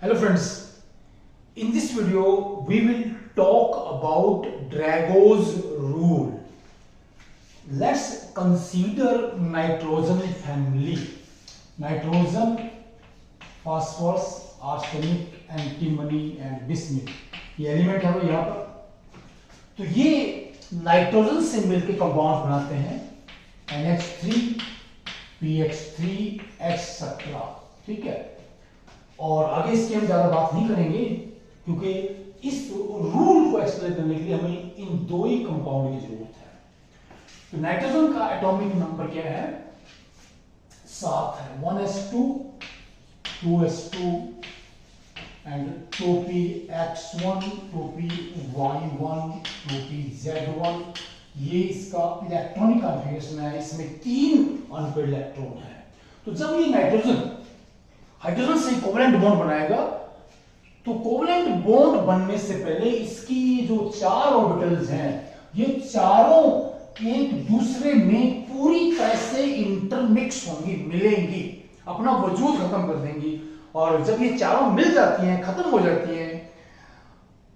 Hello friends, in this video we will talk about Drago's rule. Let's consider nitrogen family. Nitrogen, phosphorus, arsenic, antimony and bismuth. ये element है वो यहाँ पर। तो ये nitrogen से मिलकर कंपाउंड बनाते हैं NH3, PX3, etc. ठीक है। और आगे इसकी हम ज्यादा बात नहीं करेंगे क्योंकि इस रूल को एक्सप्लेन करने के लिए हमें इन दो ही कंपाउंड की जरूरत है। तो नाइट्रोजन का एटॉमिक नंबर क्या है? 7 है। 1s2, 2s2 and 2px1, 2py1, 2pz1। ये इसका इलेक्ट्रॉनिक कॉन्फ़िगरेशन है। इसमें 3 अनपेयर्ड इलेक्ट्रॉन है। तो जब ये नाइट्रोजन हाइड्रोजन से कोवलेंट बॉन्ड बनाएगा तो कोवलेंट बॉन्ड बनने से पहले इसकी जो 4 ऑर्बिटल्स हैं ये चारों एक दूसरे में पूरी तरह से इंटरमिक्स होंगी, मिलेंगी, अपना वजूद खत्म कर देंगी। और जब ये चारों मिल जाती हैं, खत्म हो जाती हैं,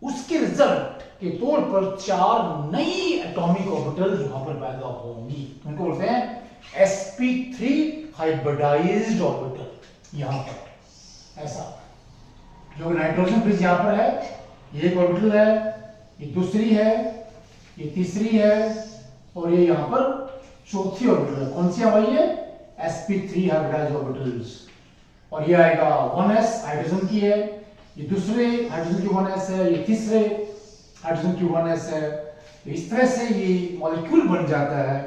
उसके रिजल्ट के तौर पर 4 नई एटॉमिक ऑर्बिटल्स वहां पर पैदा होंगी। उनको बोलते हैं sp3 हाइब्रिडाइज्ड ऑर्बिटल। यहां पर ऐसा जो नाइट्रोजन ब्रिज यहां पर है, ये एक ऑर्बिटल है, ये दूसरी है, ये तीसरी है और ये यहां पर चौथी ऑर्बिटल है। कौन सी है भाई? ये sp3 हाइब्रिडाइज्ड ऑर्बिटल्स। और ये आएगा 1s हाइड्रोजन की है, ये दूसरे हाइड्रोजन की 1s है, ये तीसरे हाइड्रोजन की 1s है। इस तरह से ये मॉलिक्यूल बन जाता है।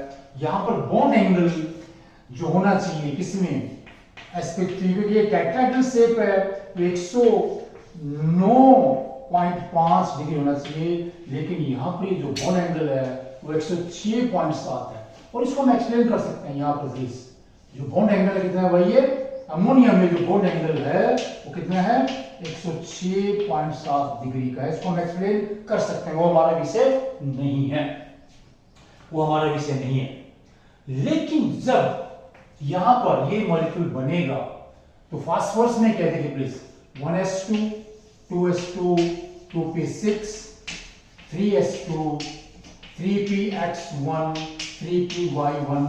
यहां पर बॉन्ड एंगल जो होना चाहिए किसमें? sp3, क्योंकि ये टेट्राहेड्रल शेप है तो 109.5 डिग्री होना चाहिए, लेकिन यहाँ पर जो बॉन्ड एंगल है वो 106.7 है। और इसको हम एक्सप्लेन कर सकते हैं यहाँ पर प्लीज। जो बॉन्ड एंगल है कितना है भाई? ये अमोनिया में जो बॉन्ड एंगल है वो कितना है? 106.7 डिग्री का है। इसको हम एक्सप्लेन कर सकते हैं। वो हमारा विषय नहीं है, वो हमारा विषय नहीं है। लेकिन जब यहां पर ये मॉलिक्यूल बनेगा तो फास्फोरस में क्या देखिए please? 1s2, 2s2, 2p6, 3s2, 3px1, 3py1,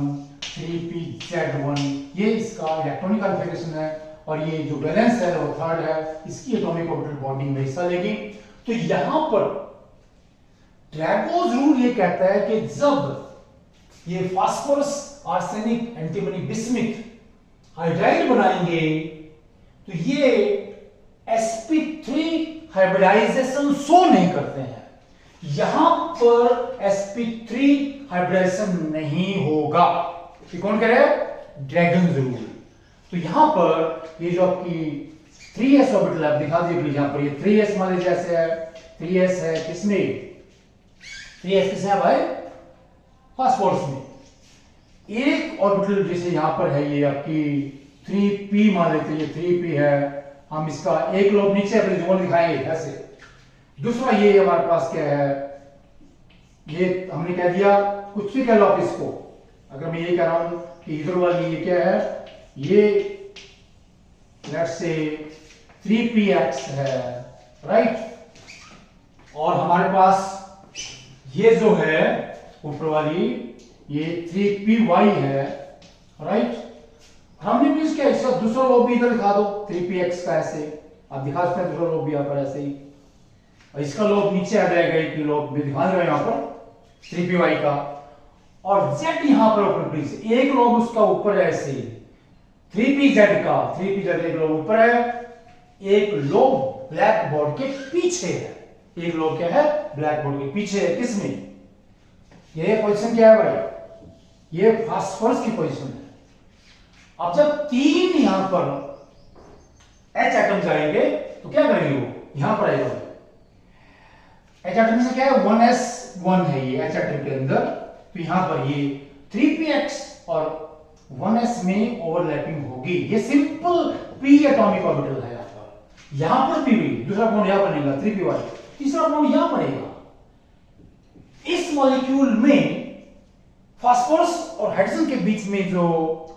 3pz1। ये इसका इलेक्ट्रॉनिक कॉन्फ़िगरेशन है। और ये जो बैलेंस है वो 3rd है, इसकी एटॉमिक ऑर्बिटल बॉन्डिंग में हिस्सा लेगी। तो यहां पर ड्रैगोस रूल ये कहता है कि जब ये phosphorus, arsenic, antimony, bismuth hydride बनाएंगे तो ये sp3 हाइब्रिडाइजेशन शो नहीं करते हैं। यहां पर sp3 हाइब्रिडाइजेशन नहीं होगा। ये कौन कह रहा है? Dragon rule. तो यहां पर ये जो आपकी 3s ऑर्बिटल आप दिखा दीजिए प्लीज। यहां पर ये 3s मान लीजिए ऐसे है, 3s है किसमें? 3s किसमें है भाई? फास्फोरस में। एक ऑर्बिटल जैसे यहां पर है ये आपकी 3p मान लेते हैं, ये 3p है। हम इसका एक लोब नीचे अपने जोन दिखाएंगे ऐसे। दूसरा ये हमारे पास क्या है? ये हमने कह दिया, कुछ भी कह लो आप इसको। अगर मैं ये कह रहा हूं कि इधर वाली ये क्या है? ये लेट्स से 3px है, राइट। और हमारे पास ये जो है ऊपर वाली ये 3py है, राइट। हमने भी इसका ऐसा दूसरा लोब भी इधर दिखा दो 3px का ऐसे। आप दिखा सकते हैं दूसरा लोब भी यहां पर ऐसे ही। और इसका लोब नीचे आ जाएगा, एक लोब भी दिखा रहे यहां पर 3py का। और z यहां पर ऊपर प्लीज, एक लोब उसका ऊपर है ऐसे 3pz का। 3pz एक लोब ऊपर है, एक लोब ब्लैक बोर्ड के पीछे है। एक लोब क्या है? ब्लैक बोर्ड के पीछे है। किसमें? ये पोजीशन क्या है भाई? ये फास्फोरस की पोजीशन है। अब जब 3 यहां पर H एटम जाएंगे तो क्या करेंगे? वो यहां पर आएगा। H एटम से क्या है? 1s1 है ये H एटम के अंदर। तो यहां पर ये 3px और 1s में ओवरलैपिंग होगी। ये सिंपल p एटॉमिक ऑर्बिटल है। यहां पर p, दूसरा बॉन्ड यहां बनेगा 3py, तीसरा बॉन्ड यहां बनेगा। इस मॉलिक्यूल में फास्फोरस और हाइड्रोजन के बीच में जो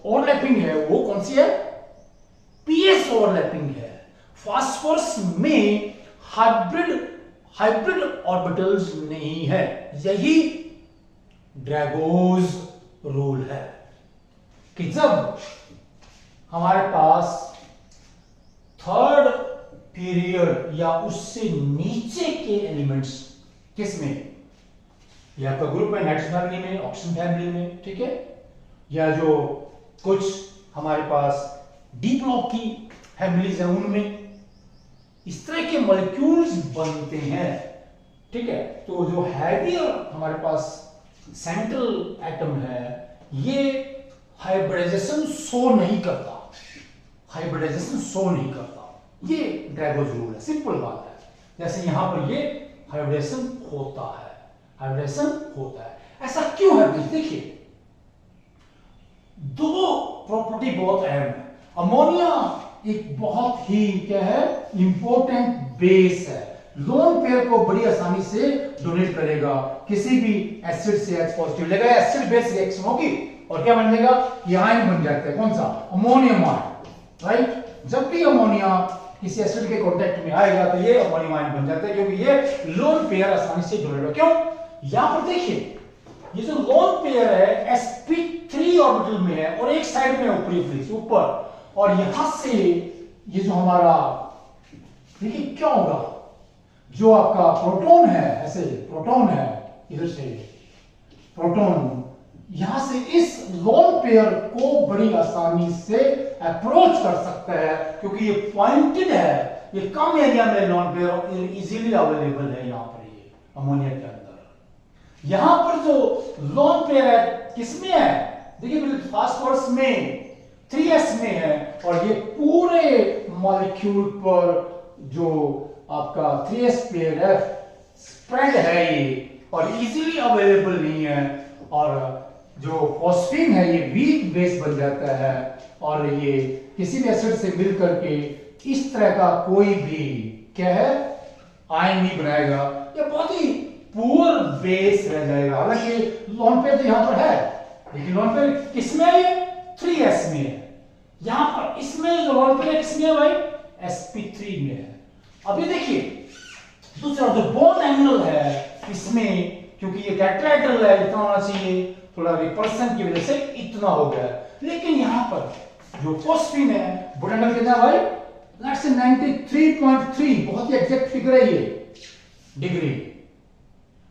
ओवरलैपिंग है वो कौन सी है? पीएस ओवरलैपिंग है। फास्फोरस में हाइब्रिड ऑर्बिटल्स नहीं है। यही ड्रैगोज रूल है कि जब हमारे पास थर्ड पीरियड या उससे नीचे के एलिमेंट्स, किसमें, या आपका ग्रुप है नाइट्रोजन फैमिली में, ऑक्सीजन फैमिली में, ठीक है, या जो कुछ हमारे पास डी ब्लॉक की फैमिलीज हैं उनमें इस तरह के मॉलिक्यूल्स बनते हैं, ठीक है। तो जो हैवियर हमारे पास सेंट्रल एटम है ये हाइब्रिडाइजेशन शो नहीं करता, ये ड्रैगोज रूल है, सिंपल बात है। जैसे यहां पर ये हाइब्रिडेशन होता है, ऐसा क्यों है? देखिए दो प्रॉपर्टी बहुत अहम है। अमोनिया एक बहुत ही क्या है, इंपॉर्टेंट बेस है, लोन पेयर को बड़ी आसानी से डोनेट करेगा, किसी भी एसिड से H पॉजिटिव लेगा, एसिड बेस रिएक्शन होगी और क्या बन जाएगा, ये आयन बन जाता है, कौन सा, अमोनियम आयन, राइट। जब भी अमोनिया किसी एसिड के कांटेक्ट में आएगा तो ये अमोनियम आयन बन जाता है, क्योंकि ये लोन पेयर आसानी से डोनेट होगा। क्यों? यहां पर देखिए ये जो लोन पेयर है sp3 ऑर्बिटल में है और एक साइड में ऊपरी ऊपर, और यहां से ये जो हमारा, देखिए क्या होगा, जो आपका प्रोटॉन है, ऐसे प्रोटॉन है, इधर से प्रोटॉन यहां से इस लोन पेयर को बड़ी आसानी से अप्रोच कर सकता है, क्योंकि ये पॉइंटेड है, ये कम एरिया में लोन पेयर इजीली अवेलेबल है। यहां पर ये अमोनिया के अंदर यहां पर जो लोन पेयर है किसमें है, देखिए फास्फोरस में 3s में है, और ये पूरे मॉलिक्यूल पर जो आपका 3s पेयर है स्प्रेड है ये, और इजीली अवेलेबल नहीं है, और जो फॉस्फीन है ये वीक बेस बन जाता है, और ये किसी भी एसिड से मिल करके इस तरह का कोई भी क्या है आयन नहीं बनाएगा, ये बहुत ही पुअर बेस रह जाएगा। हालांकि लोन पेयर तो यहां पर है, लेकिन लोन पेयर किसमें है, ये 3s में है। यहां पर इसमें जो लोन पेयर किसमें है भाई, sp3 में है। अभी देखिए दूसरा जो बॉन्ड एंगल है इसमें, क्योंकि ये टेट्राहेड्रल है, इतना होना चाहिए, थोड़ा रिपल्सन की वजह से इतना हो गया, लेकिन यहां पर जो फॉस्फीन है बॉन्ड एंगल कितना है भाई, लेट्स से 93.3, बहुत ही एग्जैक्ट फिगर है ये डिग्री,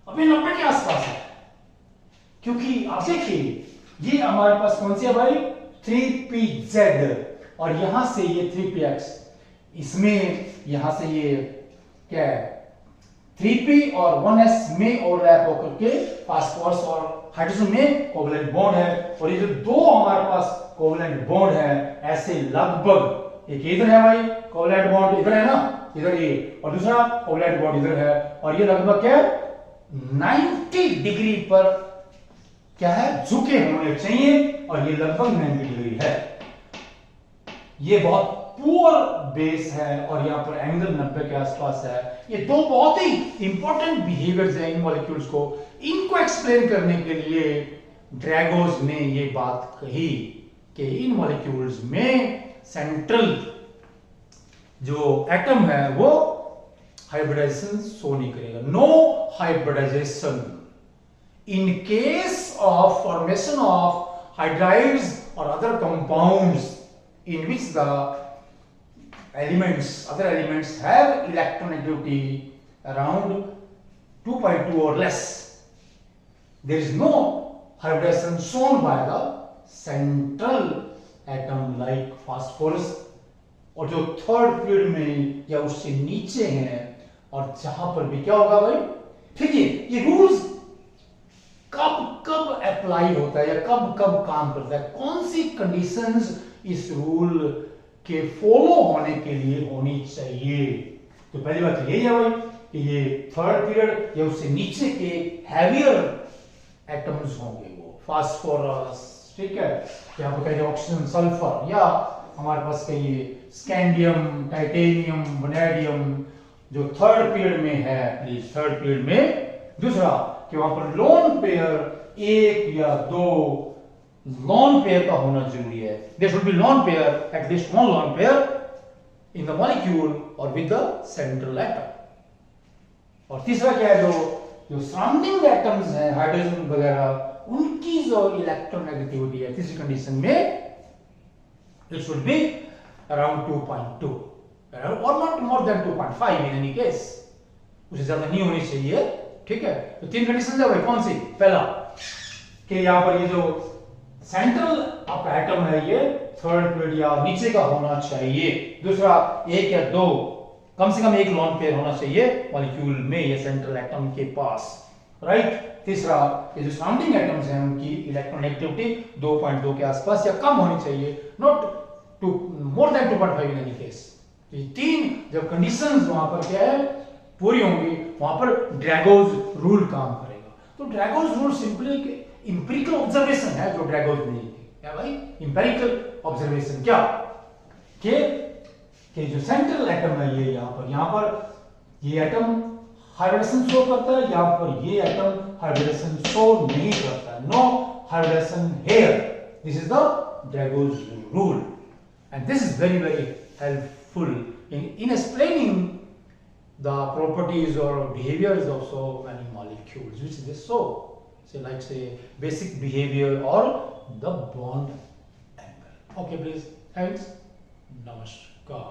अभी 90 के आसपास है, क्योंकि आप देखिए ये हमारे पास कौन सी है भाई, 3pz, और यहां से ये 3px, इसमें यहां से ये क्या है 3p और 1s में ओवरलैप होकर के फास्फोरस और हाइड्रोजन में कोवलेंट बॉन्ड है, और ये जो दो हमारे पास कोवलेंट बॉन्ड है ऐसे लगभग, एक इधर है भाई कोवलेंट बॉन्ड, इधर है ना, इधर ये, और दूसरा कोवलेंट बॉन्ड इधर है, और ये लगभग क्या 90 डिग्री पर क्या है, झुके होने चाहिए, और ये लगभग 90 डिग्री है। ये बहुत पुअर बेस है, और यहां पर एंगल 90 के आसपास है। ये दो बहुत ही इंपॉर्टेंट बिहेवियर्स हैं इन मॉलिक्यूल्स को, इनको एक्सप्लेन करने के लिए ड्रैगोज ने ये बात कही कि इन मॉलिक्यूल्स में सेंट्रल जो एटम है वो हाइब्रिडाइजेशन शो नहीं करेगा, no hybridisation in case of formation of hydrides or other compounds in which the other elements have electronegativity around 2.2 or less, there is no hybridization shown by the central atom like phosphorus, और जो third period में या उससे नीचे हैं, और जहां पर भी क्या होगा भाई, ठीक है, ये रूल्स कब अप्लाई होता है या कब काम करता है, कौन सी कंडीशंस इस रूल के फॉलो होने के लिए होनी चाहिए। तो पहली बात यही है भाई कि ये थर्ड पीरियड या उससे नीचे के हैवियर एटम्स होंगे, वो फास्फोरस, ठीक है, यहाँ पर कहेंगे ऑक्सीजन, सल्फर, या हमारे पास कहिए स्कैंडियम, टाइटेनियम, वनेडियम, जो थर्ड पीरियड में है, प्लीज थर्ड पीरियड में। दूसरा कि वहां पर लोन पेयर एक या दो लोन पेयर का होना जरूरी है, there should be lone pair, at least one lone pair in the molecule or with the central atom. और तीसरा क्या है, जो सराउंडिंग एटम्स हैं हाइड्रोजन वगैरह, उनकी जो इलेक्ट्रोनेगेटिविटी है तीसरी कंडीशन में it should be around 2.2 or not more than 2.5 in any case, उससे ज्यादा नहीं होनी चाहिए, ठीक है। तो तीन कंडीशन है भाई, कौन सी? पहला कि यहाँ पर ये जो सेंट्रल ऑफ एटम है ये थर्ड पीरियड या नीचे का होना चाहिए। दूसरा, एक या दो, कम से कम एक लोन पेयर होना चाहिए मॉलिक्यूल में या सेंट्रल एटम के पास, राइट। तीसरा, ये जो सराउंडिंग एटम्स हैं उनकी इलेक्ट्रोनेगेटिविटी 2.2 के आसपास या कम होनी चाहिए, not too more than 2.5 in any case. ये तीन जब कंडीशंस वहां पर क्या है पूरी होंगी, वहां पर ड्रैगोज रूल काम करेगा। तो ड्रैगोज रूल सिंपली इंपेरिकल ऑब्जर्वेशन है जो ड्रैगोज ने दी। क्या भाई? Empirical observation. क्या कि जो सेंट्रल एटम है ये यहाँ पर ये एटम हाइब्रिडेशन शो करता है, यहाँ पर ये एटम हाइब्रिडेशन शो नहीं करता। No hybridisation here. This is the Drago's rule and this is very helpful in explaining the properties or behaviors of so many molecules which they show, say basic behavior or the bond angle. Okay, please. Thanks. Namaskar.